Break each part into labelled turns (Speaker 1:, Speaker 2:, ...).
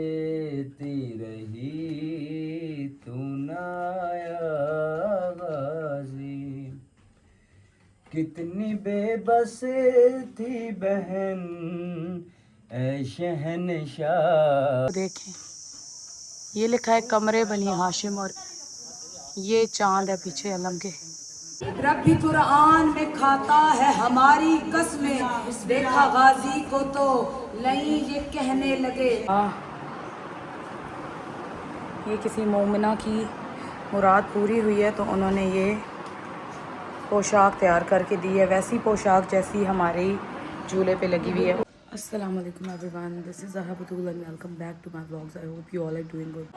Speaker 1: देती रही तू नाया गाजी, कितनी बेबस थी बहन ऐ शहनशाह।
Speaker 2: देखें, ये लिखा है कमरे बनी हाशिम और ये चांद है पीछे अलम के।
Speaker 3: रब्बी कुरान में खाता है हमारी कसमें, देखा गाजी को तो नहीं ये कहने लगे।
Speaker 2: ये किसी मोमिना की मुराद पूरी हुई है तो उन्होंने ये पोशाक तैयार करके दी है, वैसी पोशाक जैसी हमारे झूले पे लगी हुई है। अस्सलाम वालेकुम everyone, this is Zahra Batool and welcome back to my vlogs. I hope you all are doing good.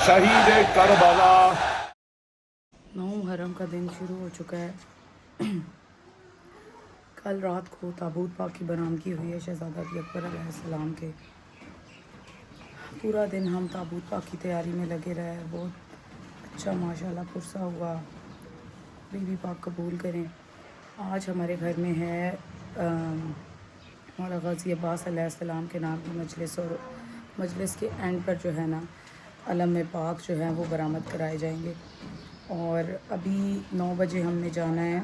Speaker 4: शहीद करबला।
Speaker 2: 9 मुहर्रम का दिन शुरू हो चुका है। कल रात को ताबूत पाक की बरामदगी हुई है शहज़ादा अकबर अलैहिस्सलाम के। पूरा दिन हम ताबूत पाक की तैयारी में लगे रहे। बहुत अच्छा माशाल्लाह पुरसा हुआ। बीबी पाक कबूल करें। आज हमारे घर में है मौला गाज़ी अब्बास अलैहिस्सलाम के नाम की मजलिस, और मजलिस के एंड पर जो है ना अलम पाक जो है वो बरामद कराए जाएंगे। और अभी 9 बजे हमने जाना है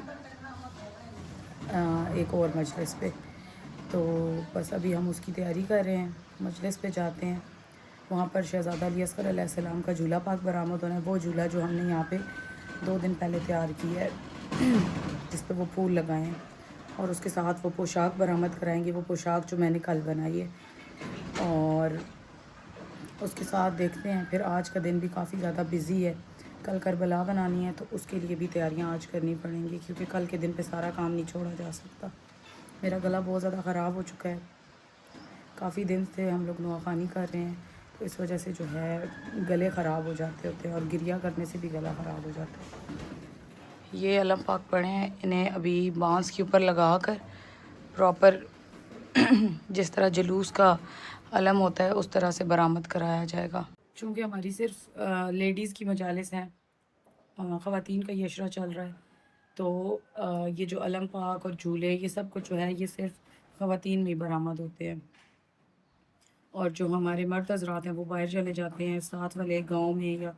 Speaker 2: एक और मजलिस पे, तो बस अभी हम उसकी तैयारी कर रहे हैं। मजलिस पे जाते हैं, वहाँ पर शहज़ादा अली अस्गर अलैहिस्सलाम का झूला पाक बरामद होना है। वो झूला जो हमने यहाँ पे 2 दिन पहले तैयार किया है जिस पे वो फूल लगाए हैं, और उसके साथ वो पोशाक बरामद कराएंगे। वो पोशाक जो मैंने कल बनाई है, और उसके साथ देखते हैं। फिर आज का दिन भी काफ़ी ज़्यादा बिज़ी है। कल करबला बनानी है तो उसके लिए भी तैयारियां आज करनी पड़ेंगी, क्योंकि कल के दिन पे सारा काम नहीं छोड़ा जा सकता। मेरा गला बहुत ज़्यादा ख़राब हो चुका है। काफ़ी दिन से हम लोग नुआखानी कर रहे हैं, तो इस वजह से जो है गले ख़राब हो जाते होते हैं, और गिरिया करने से भी गला ख़राब हो जाता है। ये अलम पाक पड़े हैं, इन्हें अभी बांस के ऊपर लगा कर प्रॉपर जिस तरह जुलूस का अलम होता है उस तरह से बरामद कराया जाएगा। चूँकि हमारी सिर्फ लेडीज़ की मजालिस हैं, ख़वातीन का यशरा चल रहा है, तो ये जो अलम पाक और झूले ये सब कुछ जो है ये सिर्फ ख़वातीन में बरामद होते हैं, और जो हमारे मर्द हज़रात हैं वो बाहर चले जाते हैं, साथ वाले गांव में या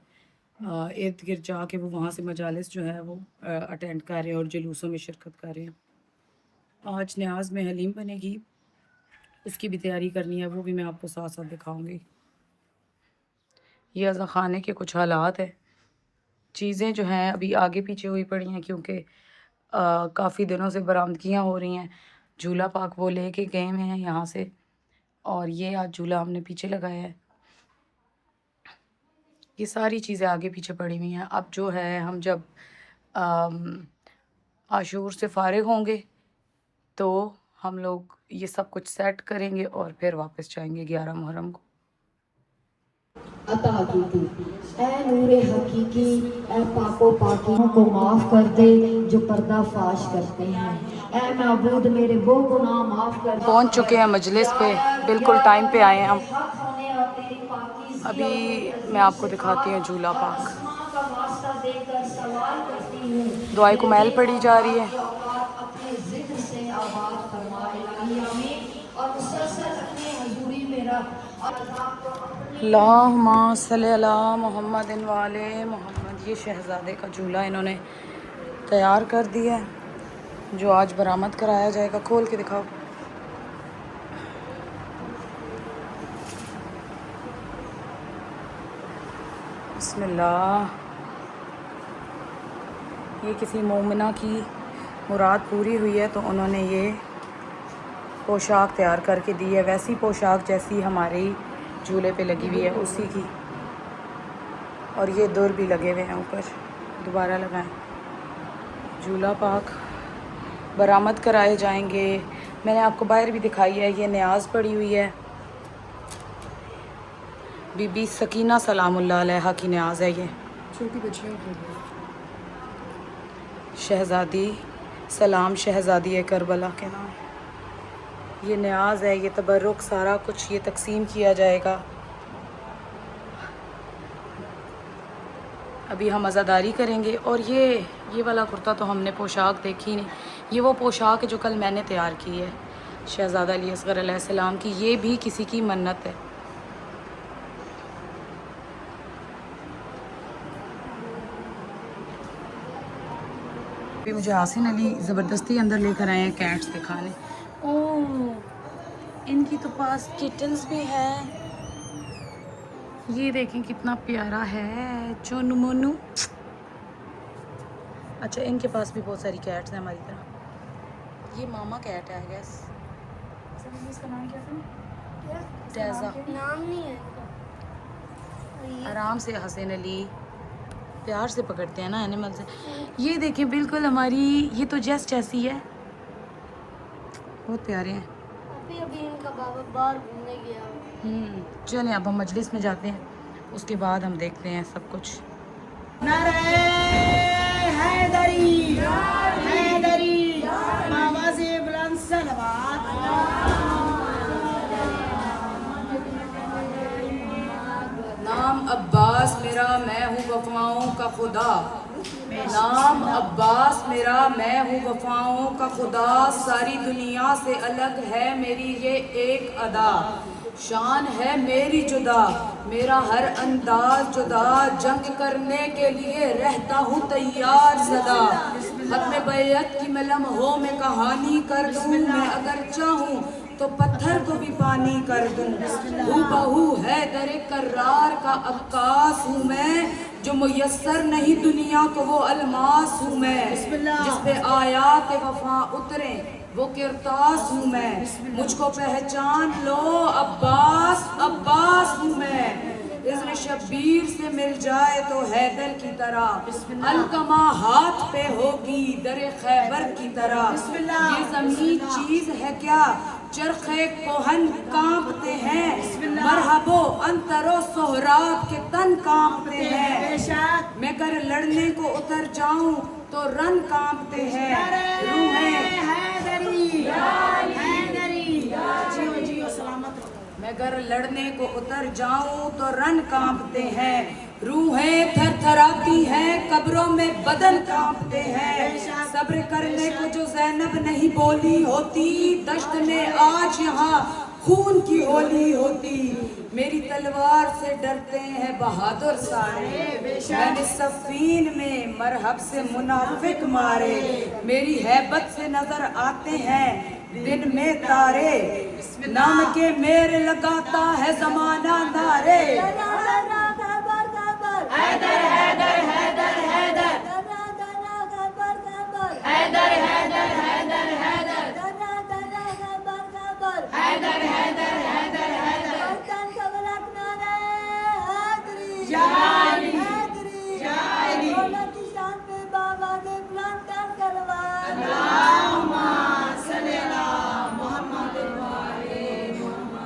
Speaker 2: इर्द गिर्द जाके वो वहाँ से मजालिस जो है वो अटेंड कर रहे हैं और जुलूसों में शिरकत कर रहे हैं। आज न्याज में हलीम बनेगी, उसकी भी तैयारी करनी है, वो भी मैं आपको साथ साथ दिखाऊंगी। ये अज़ा ख़ाने के कुछ हालात है। चीज़ें जो हैं अभी आगे पीछे हुई पड़ी हैं, क्योंकि काफ़ी दिनों से बरामदगियाँ हो रही हैं। झूला पाक वो लेके गए हुए हैं यहाँ से, और ये आज झूला हमने पीछे लगाया है। ये सारी चीज़ें आगे पीछे पड़ी हुई हैं। अब जो है हम जब आशूर से फ़ारिग होंगे तो हम लोग ये सब कुछ सेट करेंगे और फिर वापस जाएंगे 11 मुहर्रम को।
Speaker 5: अता हकीकी ऐ नूरे हकीकी ऐ पाको पाकियों को माफ़ कर दे जो पर्दा फाश करते हैं। ऐ महबूद मेरे वो गुनाह माफ़ कर।
Speaker 2: पहुंच चुके हैं मजलिस पे, बिल्कुल टाइम पे आए हैं हम। अभी मैं आपको दिखाती हूँ झूला पाक। दुआए को मैल पड़ी जा रही है। अल्लाहुम्मा सल्ली अला मुहम्मदिन व आले मुहम्मद। ये शहज़ादे का झूला इन्होंने तैयार कर दिया है, जो आज बरामद कराया जाएगा। खोल के दिखाओ। बिस्मिल्लाह। ये किसी मोमिना की मुराद पूरी हुई है तो उन्होंने ये पोशाक तैयार करके दी है, वैसी पोशाक जैसी हमारे झूले पे लगी हुई है उसी की। और ये दुर भी लगे हुए हैं ऊपर, दोबारा लगाएं। झूला पाक बरामद कराए जाएंगे। मैंने आपको बाहर भी दिखाई है, ये न्याज पड़ी हुई है। बीबी सकीना सलामुल्लाह अलैहा की न्याज है। ये
Speaker 3: छोटी बच्चियों को
Speaker 2: शहज़ादी सलाम शहज़ादी करबला के नाम। ये न्याज है, ये तबर्रुक, सारा कुछ ये तकसीम किया जाएगा। अभी हम अज़ादारी करेंगे। और ये वाला कुर्ता तो हमने पोशाक देखी नहीं, ये वो पोशाक है जो कल मैंने तैयार की है शहज़ादा अली असग़र अलैहिस्सलाम की। ये भी किसी की मन्नत है। अभी मुझे आसिन अली ज़बरदस्ती अंदर लेकर आए हैं कैट्स दिखाने। ओह, इनकी तो पास किटन्स भी है। ये देखें कितना प्यारा है चोनू मोनू। अच्छा, इनके पास भी बहुत सारी कैट्स हैं हमारी तरह। ये मामा कैट है आई गेस। इसका नाम क्या था? टैज़ा।
Speaker 6: नाम नहीं है इनका।
Speaker 2: आराम से हसन अली, प्यार से पकड़ते हैं ना एनिमल से। ये देखें बिल्कुल हमारी, ये तो जस्ट ऐसी है, बहुत प्यारे हैं।
Speaker 6: अभी अभी इनका बाबा बाहर घूमने गया।
Speaker 2: चलें अब हम मजलिस में जाते हैं, उसके बाद हम देखते हैं सब कुछ।
Speaker 3: नाम अब्बास मेरा, मैं हूँ वफाओं का खुदा। नाम अब्बास मेरा, मैं हूँ वफाओं का खुदा। सारी दुनिया से अलग है मेरी ये एक अदा। शान है मेरी जुदा, मेरा हर अंदाज जुदा। जंग करने के लिए रहता हूँ तैयार सदा। खत्म बैयत की मैं लम्हों में कहानी कर दूँ। मैं अगर चाहूँ तो पत्थर को भी पानी कर दूँ। हूबहू है दर करार का अक्कास हूँ मैं। जो मुयस्सर नहीं दुनिया को वो अलमास हूँ मैं। जिस पे आयात वफा उतरे वो किरतास हूँ मैं। मुझको पहचान लो अब्बास, अब्बास हूँ मैं। इज़्न शब्बीर से मिल जाए तो हैदर की तरह। अलकमा हाथ पे होगी दरे खैबर की तरह। ये ज़मीन चीज़ है क्या, चरखे कोहन कांपते हैं। मरहबो अंतरो सोहराब के तन कांपते हैं। मैं कर लड़ने को उतर जाऊं तो रन कांपते हैं। रूहें मैं अगर लड़ने को उतर जाऊं तो रन कांपते हैं। रूहें थरथराती हैं, कब्रों में बदन कांपते हैं। सब्र करने को जो ज़ैनब नहीं बोली होती, दश्त में आज यहाँ खून की होली होती। मेरी तलवार से डरते हैं बहादुर सारे। मैंने सफीन में मरहब से मुनाफिक मारे। मेरी हैबत से नजर आते हैं दिन में तारे। नाम के मेरे लगाता है जमाना नारे। हैदर हैदर हैदर हैदर हैदर हैदर हैदर हैदर हैदर हैदर हैदर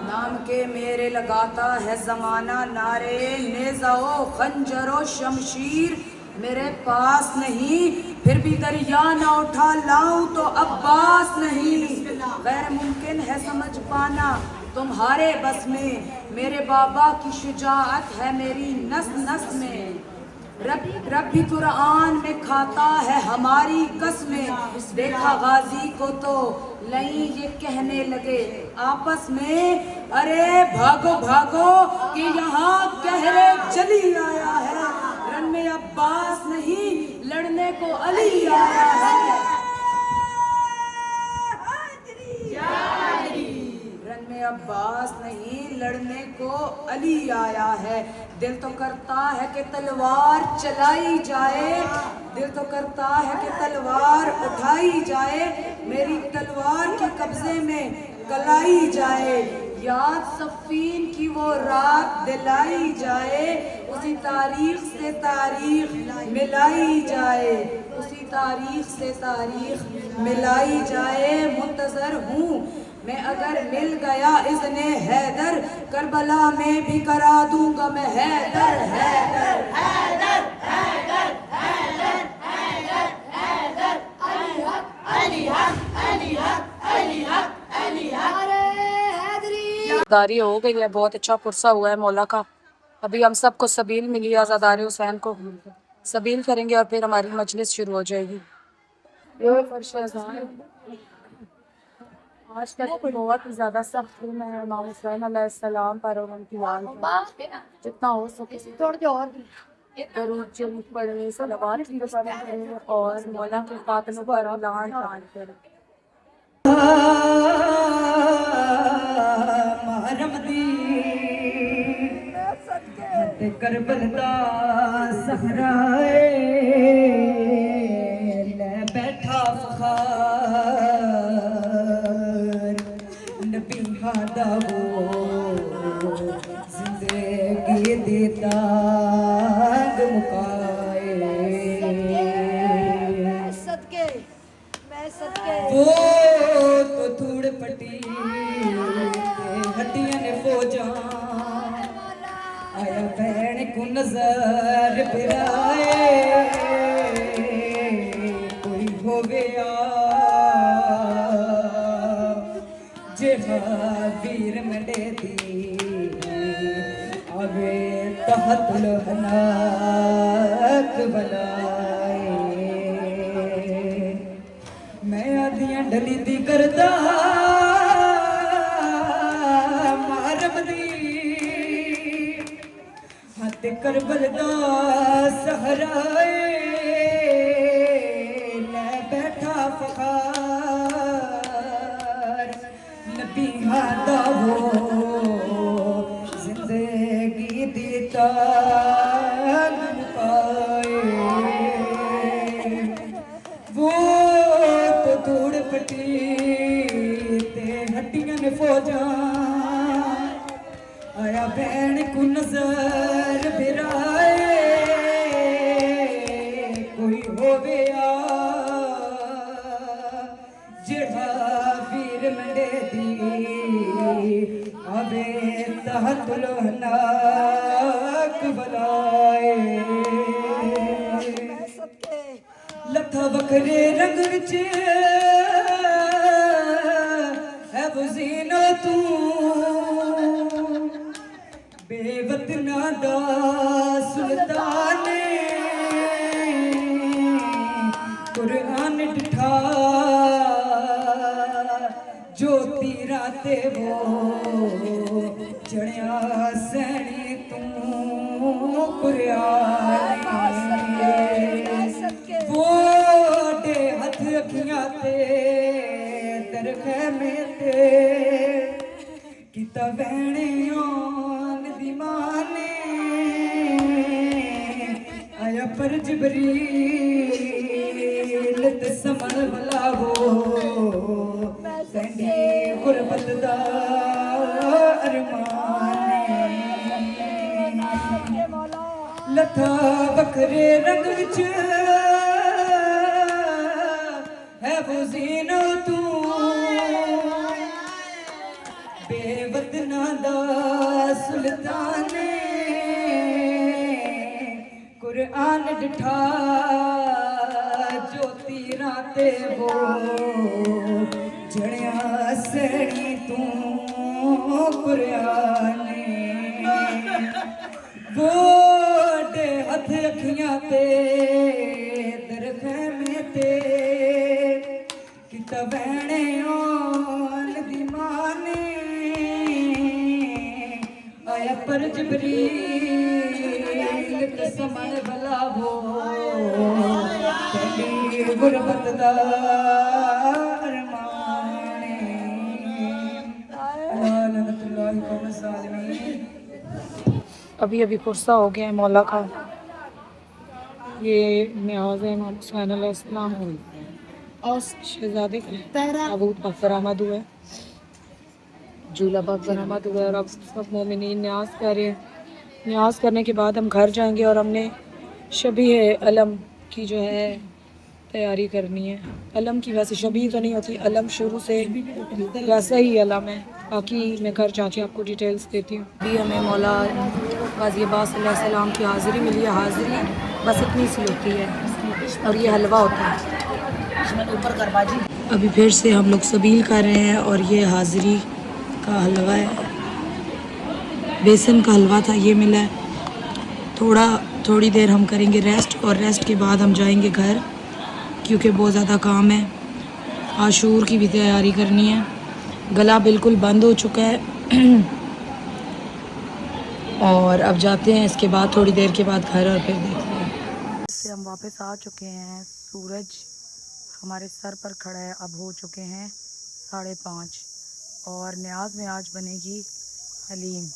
Speaker 3: नाम के मेरे लगाता है जमाना नारे। नेज़ो खंजरो शमशीर मेरे पास नहीं, फिर भी दरिया ना उठा लाऊं तो अब्बास नहीं। गैर मुमकिन है समझ पाना तुम्हारे बस में। मेरे बाबा की शुजाअत है मेरी नस नस में। रब भी कुरान में खाता है हमारी कसमें। देखा गाजी को तो नहीं ये कहने लगे आपस में, अरे भागो भागो कि यहाँ कहरे चली आया है। रन में अब्बास नहीं लड़ने को अली आया है। रन में अब्बास नहीं लड़ने को अली आया है। दिल तो करता है कि तलवार चलाई जाए, दिल तो करता है कि तलवार उठाई जाए। मेरी तलवार के कब्जे में कलाई जाए। याद सफीन की वो रात दिलाई जाए। उसी तारीख से तारीख मिलाई जाए। उसी तारीख से तारीख मिलाई जाए। मुंतज़र हूँ मैं अगर मिल गया इज़्ने हैदर, करबला में भी करा दूंगा मैं हैदर हैदर हैदर हैदर हैदर हैदर हैदर अली हक अली हक अली हक अली हक अली हक। आज़ादारी हो गई है, बहुत अच्छा पुरसा हुआ है मौला का। अभी हम सबको सबील मिली है, आज़ादारी हुसैन को सबील करेंगे और फिर हमारी मजलिस शुरू हो जाएगी। ये फर्श अज़ान आज तक बहुत ही ज़्यादा सख्त है इमाम हुसैन अलैहिस्सलाम पर और उनकी वाल पर। जितना हो सके दरूद शरीफ पढ़े, सलावत पढ़े और मौला के खातमों पर लान तान करें।
Speaker 1: मारम दी हद करबल दा सहराए ले बैठा फखार नबी दा वो जिंदगी देता वो तो धूड़ पटी हड्डियां ने फौजा आया भैन को नजर फिराए कोई होवे जेहा वीर मंडे दी आवे तहतुल हनाक बलाए मैं आदियां डली दी करदा मारम दी हथ करबल दा सहराए ले बैठा फखार नबी दा वो जिंदगी दी ताग मुकाए वो धूड़ पटी ते हड्डियां ने फौजा आया भैन को नजर फिराए कोई होवे जेड़ा वीर मंडे दी आवे तहतुल हनाक बलाए लथा बकरे रंग विच है वो ज़ीनो तू बेवतना दा सुल्तान कुरान डिठा जो तीरा ते वो चढ़िया सैनी तू कुरान वो दे हथ अखियां ते तरखैमे ते किता वहने आन दी माने आया पर जिबरील ते समन भला हो सैंडी गुरबत दा अरमान लथा बखरे रंग विच है वो ज़ीनो तू बेवतना दा सुल्तान कुरान डिठा जो तीरा ते वो जड़िया सैनी तू कुरान वो दे हथ अखियां ते दरखैमे ते किता वहने आन दी माने आया पर जिबरील ते समन भला हो तेरी गुरबत दा अरमान लानतुल्लाहि व ज़ालिमीन।
Speaker 3: अभी अभी पुरसा हो गया है मौला का। ये न्याज़ इमाम हुसैन अलैहिस्सलाम और शहजादे ताबूत पाक बरामद हुआ है, झूला पाक बरामद हुआ है और अब सब मोमिनीन न्याज़ कर रहे हैं। न्याज़ करने के बाद हम घर जाएंगे और हमने शबीह अलम की जो है तैयारी करनी है। अलम की वैसे शबीह तो नहीं होती, अलम शुरू से वैसा ही अलम है। बाकी मैं घर जाके आपको डिटेल्स देती हूँ। अभी हमें मौला गाज़ी अब्बास अलैहिस्सलाम की हाज़िरी मिली है। हाज़िरी बस इतनी सी होती है और ये हलवा होता है। अभी फिर से हम लोग सबील कर रहे हैं और ये हाज़िरी का हलवा है।
Speaker 2: बेसन का हलवा था, ये मिला है। थोड़ी देर हम करेंगे रेस्ट, और रेस्ट के बाद हम जाएंगे घर, क्योंकि बहुत ज़्यादा काम है। आशूर की भी तैयारी करनी है। गला बिल्कुल बंद हो चुका है और अब जाते हैं इसके बाद थोड़ी देर के बाद घर, और फिर देखते हैं। इससे हम वापस आ चुके हैं। सूरज हमारे सर पर खड़ा है। अब हो चुके हैं 5:30 और न्याज में आज बनेगी हलीम।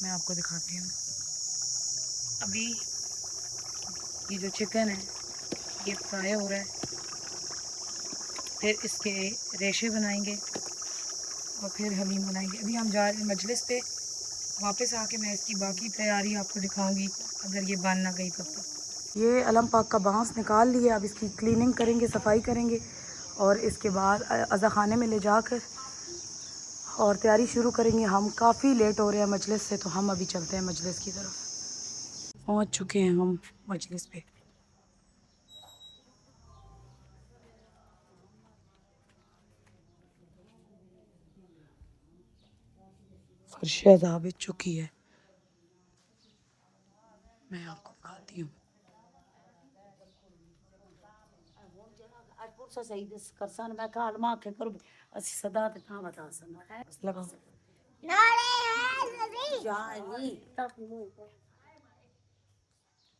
Speaker 2: मैं आपको दिखाती हूँ। अभी ये जो चिकन है ये फ्राई हो रहा है, फिर इसके रेशे बनाएंगे और फिर हलीम बनाएंगे। अभी हम जा रहे हैं मजलिस पे। वापस आके मैं इसकी बाकी तैयारी आपको दिखाऊंगी, अगर ये बन ना गई तब तक। ये अलम पाक का बांस निकाल लिया। अब इसकी क्लीनिंग करेंगे, सफाई करेंगे, और इसके बाद अज़ा खाने में ले जाकर और तैयारी शुरू करेंगे। हम काफ़ी लेट हो रहे हैं मजलिस से, तो हम अभी चलते हैं मजलिस की तरफ। पहुंच चुके हैं हम मजलिस पे। फर्श अज़ा बिछ चुकी है। मैं आपको दिखाती हूँ।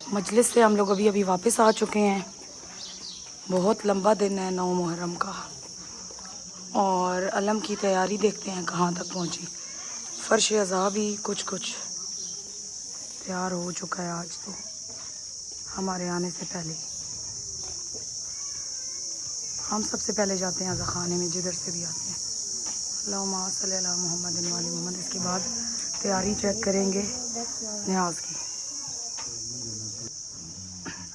Speaker 2: मजलिस से हम लोग अभी वापस आ चुके हैं। बहुत लंबा दिन है 9 मुहर्रम का, और अलम की तैयारी देखते हैं कहाँ तक पहुँची। फर्श अज़ा भी कुछ तैयार हो चुका है आज तो, हमारे आने से पहले। हम सबसे पहले जाते हैं अज़ा खाने में, जिधर से भी आते हैं। अल्लाहुम्मा सल्ली अला मुहम्मद व आले मुहम्मद। इसके बाद तैयारी चेक करेंगे न्याज की।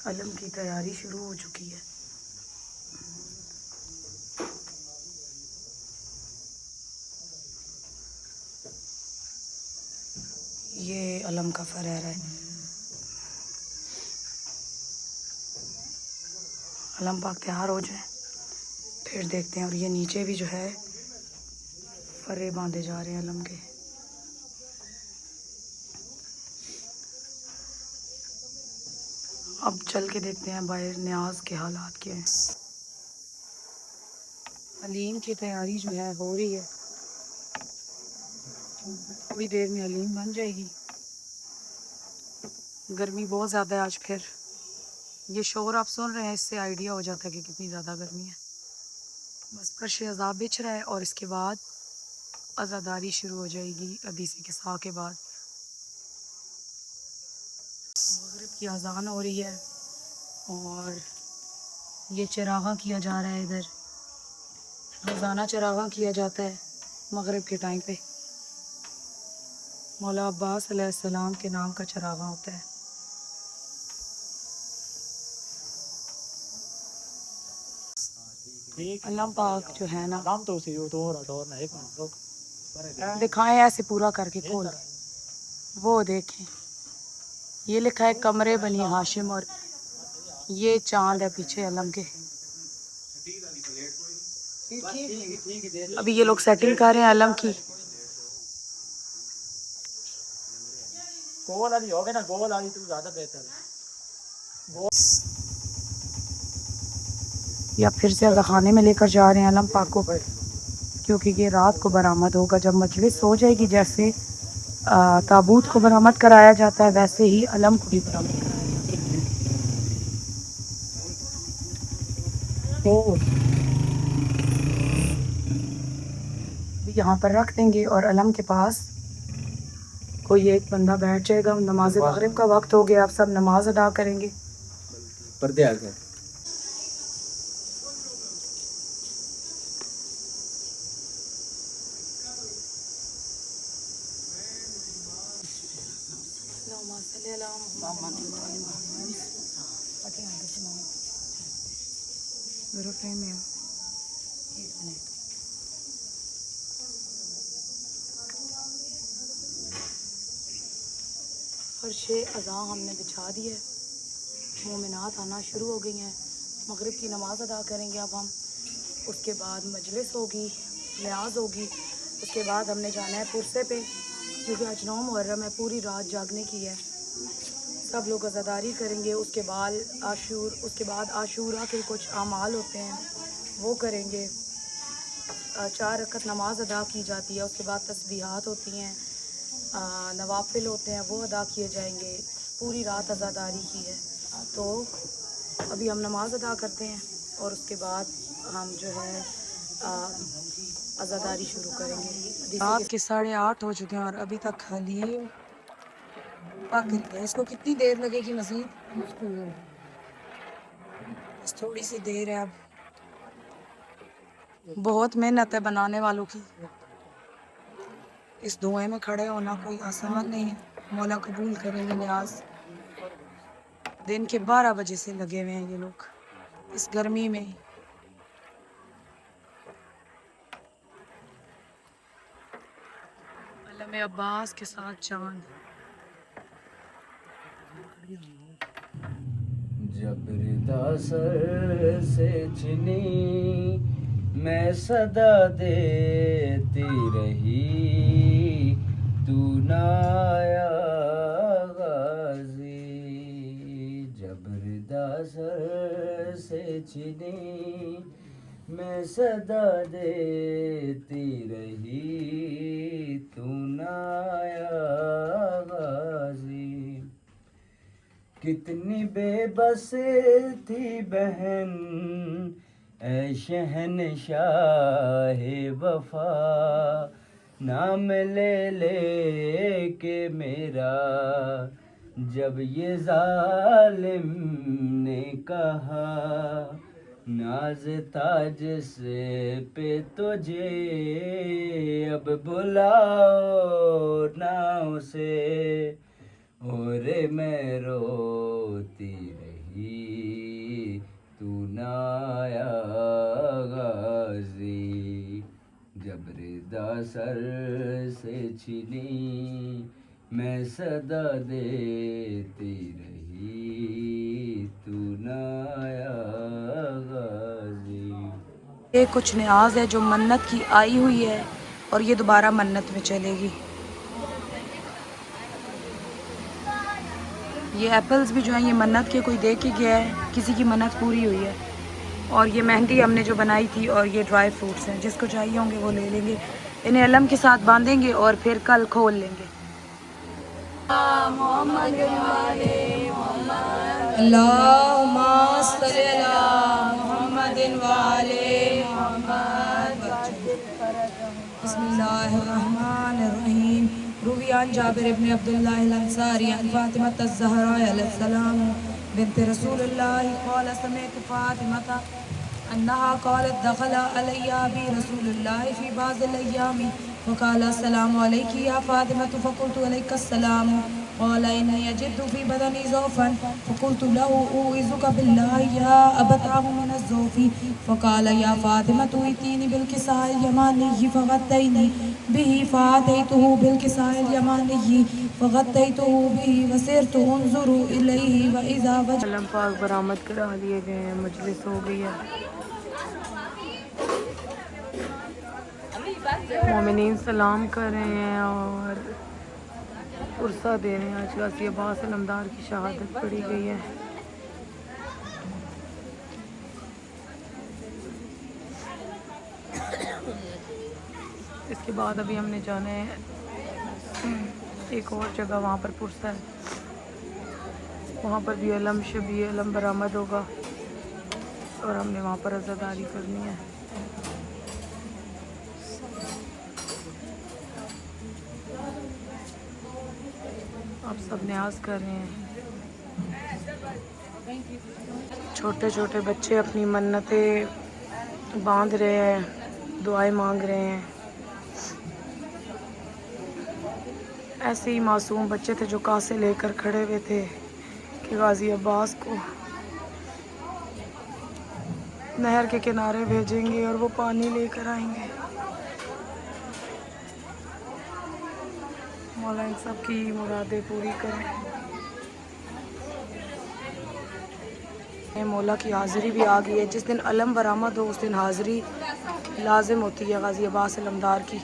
Speaker 2: अलम की तैयारी शुरू हो चुकी है। ये अलम का फरेरा है। अलम पाक तैयार हो जाए फिर देखते हैं। और ये नीचे भी जो है फरे बांधे जा रहे हैं अलम के। अब चल के देखते हैं बाहर न्याज के हालात क्या हैं। हलीम की तैयारी जो है हो रही है। थोड़ी देर में हलीम बन जाएगी। गर्मी बहुत ज़्यादा है आज। फिर ये शोर आप सुन रहे हैं, इससे आइडिया हो जाता है कि कितनी ज़्यादा गर्मी है। बस फर्श अज़ा बिछ रहा है और इसके बाद अज़ादारी शुरू हो जाएगी अदीसी के सा के बाद। मगरिब की अज़ान हो रही है और ये चरागा किया जा रहा है। इधर रोज़ाना चरागा किया जाता है मगरिब के टाइम पे। मौला अब्बास अलैहिस्सलाम के नाम का चरागा होता है। अल्लाह पाक जो है ना, दिखाएं ऐसे पूरा करके खोल। वो देखें, ये लिखा है कमरे बनी हाशिम, और ये चांद है पीछे अलम के। अभी ये लोग सेटिंग कर रहे हैं अलम की। गोल वाली होगे ना, गोल वाली तो ज़्यादा बेहतर है। या फिर से अज़ा खाने में लेकर जा रहे हैं अलम पाक को, क्योंकि ये रात को बरामद होगा जब मजलिस हो जाएगी। जैसे ताबूत को बरामद कराया जाता है, वैसे ही अलम को भी बरामद कराया जाता है। यहाँ पर रख देंगे और अलम के पास कोई एक बंदा बैठ जाएगा। नमाज मगरिब का वक्त हो गया, आप सब नमाज अदा करेंगे। पर्दे आ गए। फर्शे अज़ा हमने बिछा दी है। मोमिनात आना शुरू हो गई हैं। मगरिब की नमाज़ अदा करेंगे अब हम। उसके बाद मजलिस होगी, न्याज होगी, उसके बाद हमने जाना है पुरसे पे, क्योंकि आज 9 मुहर्रम है, पूरी रात जागने की है। सब लोग अज़ादारी करेंगे। उसके बाद आशूरा के कुछ अमाल होते हैं, वो करेंगे। 4 रकत नमाज अदा की जाती है। उसके बाद तस्बीहात होती हैं, नवाफिल होते हैं, वो अदा किए जाएंगे। पूरी रात अज़ादारी की है। तो अभी हम नमाज अदा करते हैं और उसके बाद हम जो है अज़ादारी शुरू करेंगे। रात के 8:30 हो चुके हैं और अभी तक हलीम पक रही है। इसको कितनी देर लगेगी मज़ीद? बस थोड़ी सी देर है। अब बहुत मेहनत है बनाने वालों की। इस धुएं में खड़े होना कोई आसान नहीं है। मौला कबूल करेंगे न्याज। दिन के 12 बजे से लगे हुए हैं ये लोग इस गर्मी में। अल्लाह अब्बास के साथ चांद।
Speaker 7: जबरदा सर से चुनी मैं सदा देती रही, तू ना आया गाजी। जबरदा सर से चुनी मैं सदा देती रही, तू ना आया गाजी। कितनी बेबस थी बहन ऐ शहनशाह वफा, नाम ले ले के मेरा जब ये जालिम ने कहा, नाज ताज से पे तुझे अब बुलाओ ना उसे, और मैं रोती रही तू ना आया गाजी। जबरदा सर से छिनी मैं सदा देती रही, तू ना आया गाजी।
Speaker 2: ये कुछ न्याज है जो मन्नत की आई हुई है और ये दोबारा मन्नत में चलेगी। ये एप्पल्स भी जो हैं ये मन्नत के कोई दे के गया है, किसी की मन्नत पूरी हुई है। और ये मेहंदी हमने जो बनाई थी, और ये ड्राई फ्रूट्स हैं, जिसको चाहिए होंगे वो ले लेंगे। इन्हें अलम के साथ बांधेंगे और फिर कल खोल लेंगे।
Speaker 3: अल्लाहुम्मा सल्ली अला मुहम्मदिन व आले मुहम्मद। बिस्मिल्लाहिर्रहमानिर्रहीम। रुवियान जाबिर इब्न अब्दुल्लाह अल-अंसारी अन फातिमा अज़-ज़हरा अलैहिस्सलाम बिन्त रसूलुल्लाह क़ाल समिअतु फातिमा अन्नहा क़ालत दख़ला अलैया बि रसूलुल्लाह फ़ी बाज़िल अय्यामी फ़क़ाल अस्सलामु अलैकी या फ़ातिमा फ़क़ुल्तु अलैकस्सलाम क़ाल इन्नी अजिदु फ़ी बदनी ज़ौफ़न फ़क़ुल्तु लहु उइज़ुका बिल्लाहि या अबताहु मिनज़ ज़ौफ़ि फ़क़ाल या फ़ातिमा इतीनी बिलकिसाइल यमानी फ़ग़त्तैनी बिही फ़अतैतुहु बिलकिसाइल यमानी फ़ग़त्तैतुहु बिही वसिरतु उन्ज़ुरु इलैहि व इज़ा
Speaker 2: अलम पाक बरामद करा लिए गए हैं। मजलिस हो गई है। मोमिनीन सलाम कर रहे हैं और उर्सा दे रहे हैं। आज गाज़ी अब्बास अलमदार की शहादत पड़ी गई है। इसके बाद अभी हमने जाना है एक और जगह, वहाँ पर पुरसा है, वहाँ पर भी अलम शबी अलम बरामद होगा और हमने वहाँ पर अज़ादारी करनी है। आप सब न्याज कर रहे हैं। छोटे छोटे बच्चे अपनी मन्नतें बांध रहे हैं, दुआएं मांग रहे हैं। ऐसे ही मासूम बच्चे थे जो कासे लेकर खड़े हुए थे कि गाज़ी अब्बास को नहर के किनारे भेजेंगे और वो पानी लेकर आएंगे। मौला इन सब की मुरादें पूरी करें। मौला की हाज़िरी भी आ गई है। जिस दिन अलम बरामद हो उस दिन हाज़िरी लाजिम होती है गाज़ी अब्बास अलमदार की।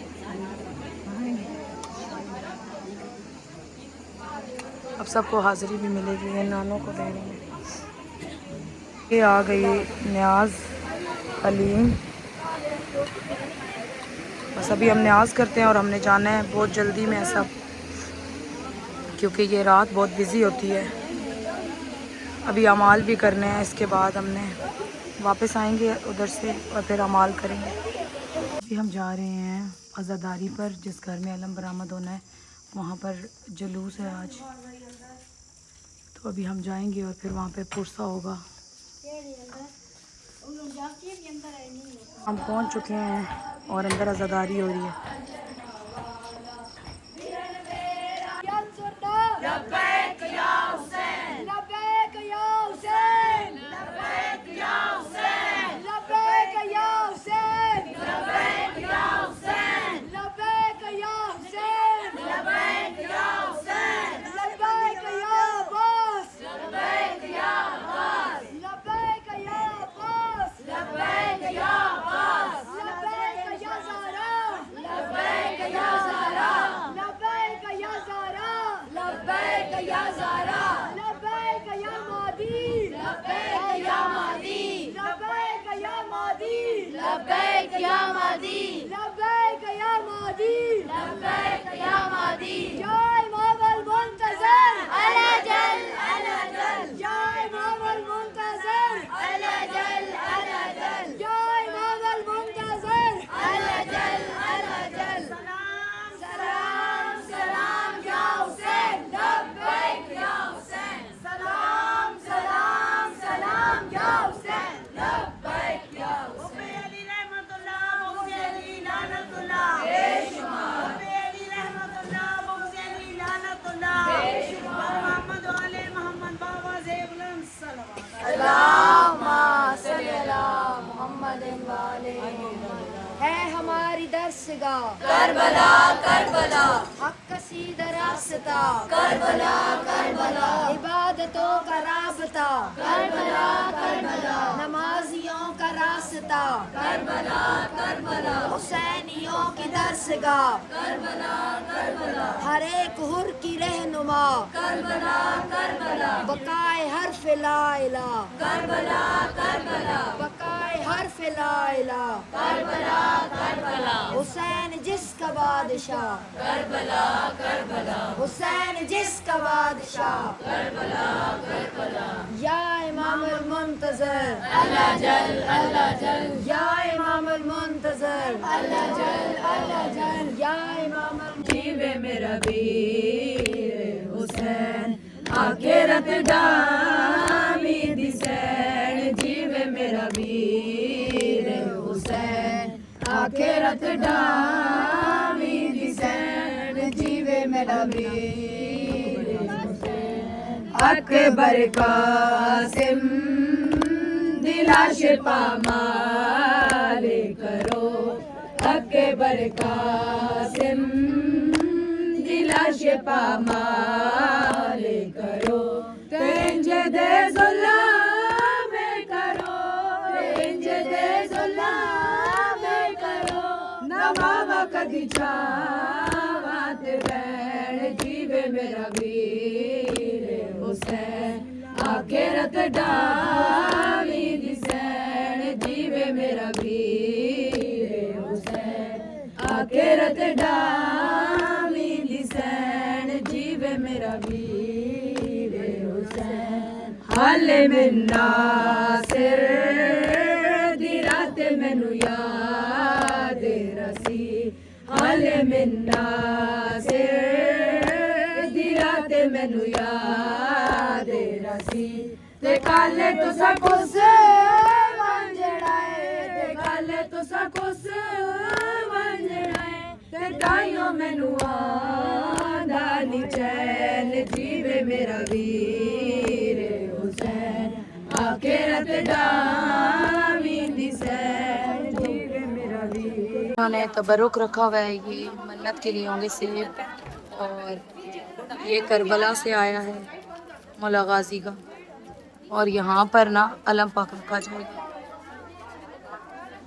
Speaker 2: अब सबको हाज़िरी भी मिलेगी। ये नानों को दे रही हैं। ये आ गई न्याज हलीम। बस अभी हम न्याज करते हैं और हमने जाना है बहुत जल्दी में सब, क्योंकि ये रात बहुत बिज़ी होती है। अभी अमाल भी करने हैं, इसके बाद हमने वापस आएंगे उधर से और फिर अमाल करेंगे। अभी हम जा रहे हैं अज़ादारी पर, जिस घर में अलम बरामद होना है वहाँ पर जुलूस है आज। तो अभी हम जाएंगे और फिर वहाँ पे पुरसा होगा। हम पहुँच चुके हैं और अंदर अज़ादारी हो रही है।
Speaker 5: है हमारी दरसगा
Speaker 3: करबला करबला,
Speaker 5: हक का सीधा रास्ता
Speaker 3: करबला करबला,
Speaker 5: इबादतों का राबता
Speaker 3: करबला करबला,
Speaker 5: नमाजियों का रास्ता
Speaker 3: करबला करबला,
Speaker 5: हुसैनियों की दरसगाह
Speaker 3: करबला करबला,
Speaker 5: हर एक हुर की रहनुमा
Speaker 3: करबला करबला,
Speaker 5: बकाए हर फिलाइला
Speaker 3: करबला करबला,
Speaker 5: बकाए हर फिलाइला
Speaker 3: करबला करबला,
Speaker 5: हुसैन जिसका बादशाह
Speaker 3: करबला करबला,
Speaker 5: हुसैन जिसका बादशाह
Speaker 3: करबला करबला,
Speaker 5: या इमाम मुंतजर
Speaker 3: अल्लाह जल,
Speaker 5: या इमाम मुंतजर
Speaker 3: अल्लाह जल,
Speaker 5: या इमाम
Speaker 3: जीवे मेरा वीर हुसैन, आखिरत डामी दिसैन, जीवे मेरा वीर हुसैन, आखिरत डामी दिसैन, जीवे मेरा वीर हुसैन, अकबर कासिम दिलाश पामाल करो, अकबर कासिम दिलाश पामाल करो, तेंज दे जुल्म करो, तेंज दे जुल्म करो, नवावा कदी छावत बैण, जीवे मेरा वीर हुसैन, आखिरत डामी दिसैन, जीवे मेरा वीर हुसैन, आखिरत डामी दिसैन, जीवे मेरा वीर हुसैन, हाले में नासिर दी रात मैनू याद रसी, हाले में नासिर दी रात मैनू याद रसी, ते काले तुसा कुस वंजड़ा है, ते काले तुसा कुस वंजड़ा है, ते ताइयों मैनू आंदा नी चैन, जीवे मेरा वीर हुसैन, आखिरत डामी दिसैन, जीवे मेरा वीर।
Speaker 2: उन्होंने तबरुक रखा हुआ है, ये मन्नत के लिए होंगे सेब, और ये करबला से आया है मौला गाजी का, और यहाँ पर ना अलम पाक रखा जाएगा।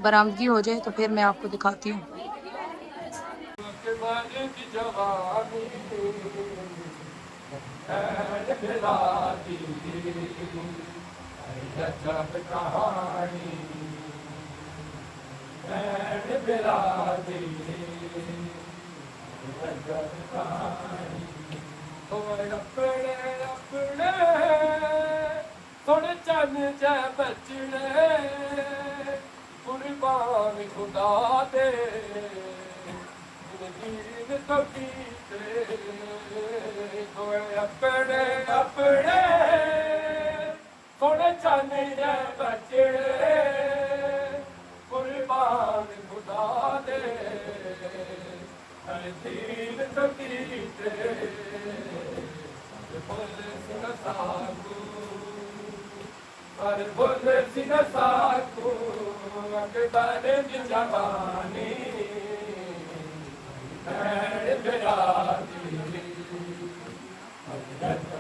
Speaker 2: बरामदगी हो जाए तो फिर मैं आपको दिखाती हूँ।
Speaker 4: अपने अपने थोड़े चन जै बचने कुर्बान खुदा दे दीन तो कीते अपने अपने थोड़े चन जै बचने कुर्बान खुदा दे दीन तो कीते Hare Bole Sina Saku, Akbare Bijabani, Hare Berati, Hare Berati,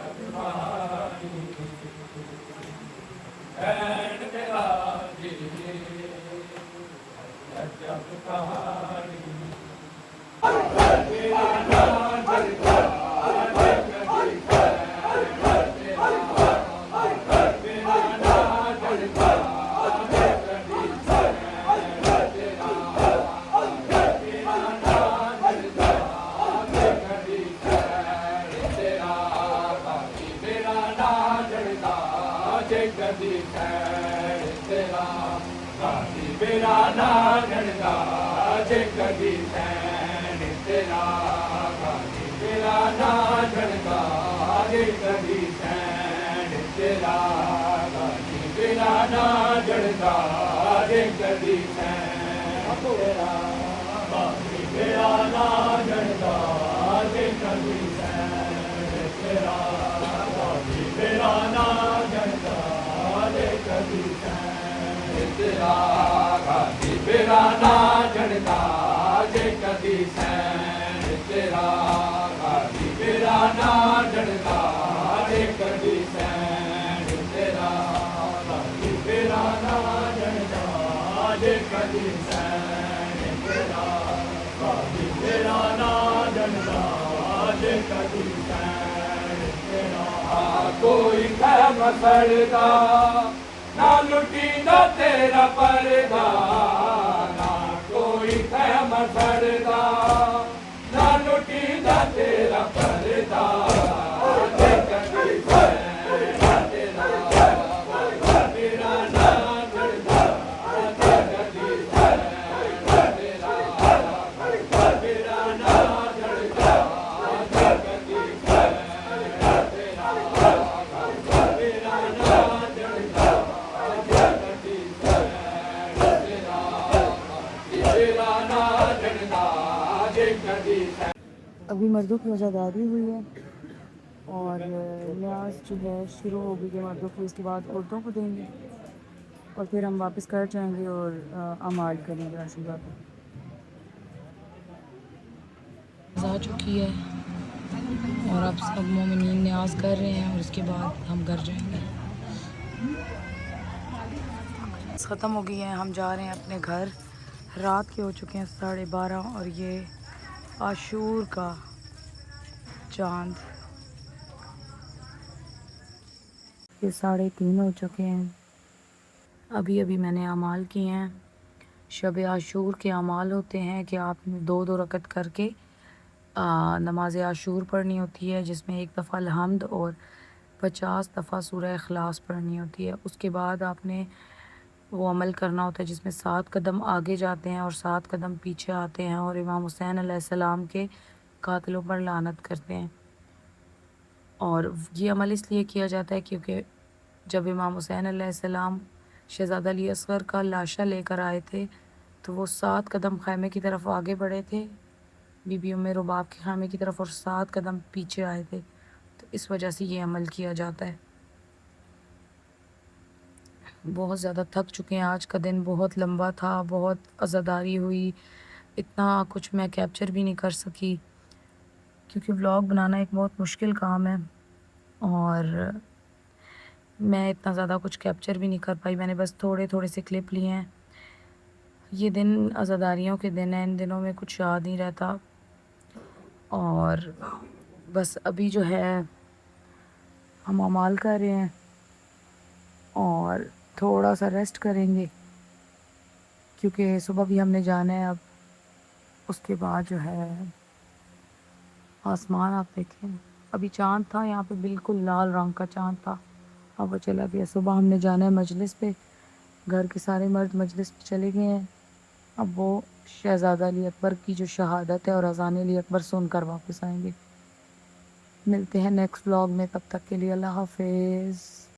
Speaker 4: Vera na janda, je kadi sैन तेरा, vera na janda, je kadi sैन तेरा, vera na janda, je kadi sैन तेरा, vera na janda, je kadi sैन तेरा, vera na janda, je kadi sैन तेरा. Vera na janda, je kadi sैन तेरा, vera na janda, je kadi sैन तेरा, vera na janda, je kadi sैन तेरा, vera na janda, je kadi sैन तेरा. कोई कहम सड़दा ना लुटी ना तेरा पर्दा, ना कोई कहम सड़दा ना लुटी ना तेरा पर्दा, जे कदी सैन तेरा, vera na janda, je kadi sैन तेरा, vera na janda, je kadi sैन तेरा, vera na janda,
Speaker 2: अभी मर्दों की आज़ादारी हुई है और न्याज जो है शुरू हो गई है मर्दों की, उसके बाद औरतों को देंगे और फिर हम वापस कर जाएंगे और अमाल करेंगे आशीर्वाद आ चुकी है और अब सब मोमिनीन न्याज कर रहे हैं और उसके बाद हम घर जाएंगे. ख़त्म हो गई है, हम जा रहे हैं अपने घर. रात के हो चुके हैं 12:30 और ये आशूर का चांद, ये 3:30 हो चुके हैं. अभी अभी मैंने अमाल किए हैं. शब आशूर के अमाल होते हैं कि आपने 2-2 रकत करके नमाज आशूर पढ़नी होती है, जिसमें एक दफ़ा अलहम्द और 50 दफ़ा सूरह इखलास पढ़नी होती है. उसके बाद आपने वो अमल करना होता है जिसमें 7 कदम आगे जाते हैं और 7 कदम पीछे आते हैं और इमाम हुसैन अलैहिस्सलाम के कातिलों पर लानत करते हैं. और ये अमल इसलिए किया जाता है क्योंकि जब इमाम हुसैन अलैहिस्सलाम शहज़ादा अली असग़र का लाशा लेकर आए थे तो वो 7 कदम ख़ैमे की तरफ आगे बढ़े थे, बीबी उम्मे रुबाब के ख़ैमे की तरफ, और 7 कदम पीछे आए थे. तो इस वजह से ये अमल किया जाता है. बहुत ज़्यादा थक चुके हैं, आज का दिन बहुत लंबा था, बहुत अज़ादारी हुई, इतना कुछ मैं कैप्चर भी नहीं कर सकी क्योंकि व्लॉग बनाना एक बहुत मुश्किल काम है और मैं इतना ज़्यादा कुछ कैप्चर भी नहीं कर पाई. मैंने बस थोड़े थोड़े से क्लिप लिए हैं. ये दिन अज़ादारियों के दिन हैं, इन दिनों में कुछ याद नहीं रहता और बस अभी जो है हम अमाल कर रहे हैं और थोड़ा सा रेस्ट करेंगे क्योंकि सुबह भी हमने जाना है। अब उसके बाद जो है आसमान आप देखें, अभी चाँद था यहाँ पे, बिल्कुल लाल रंग का चाँद था, अब वो चला गया। सुबह हमने जाना है मजलिस पे, घर के सारे मर्द मजलिस पे चले गए हैं। अब वो शहज़ादा अली अकबर की जो शहादत है और अज़ान अली अकबर सुनकर वापस आएंगे। मिलते हैं नेक्स्ट व्लॉग में, तब तक के लिए अल्लाह हाफिज़।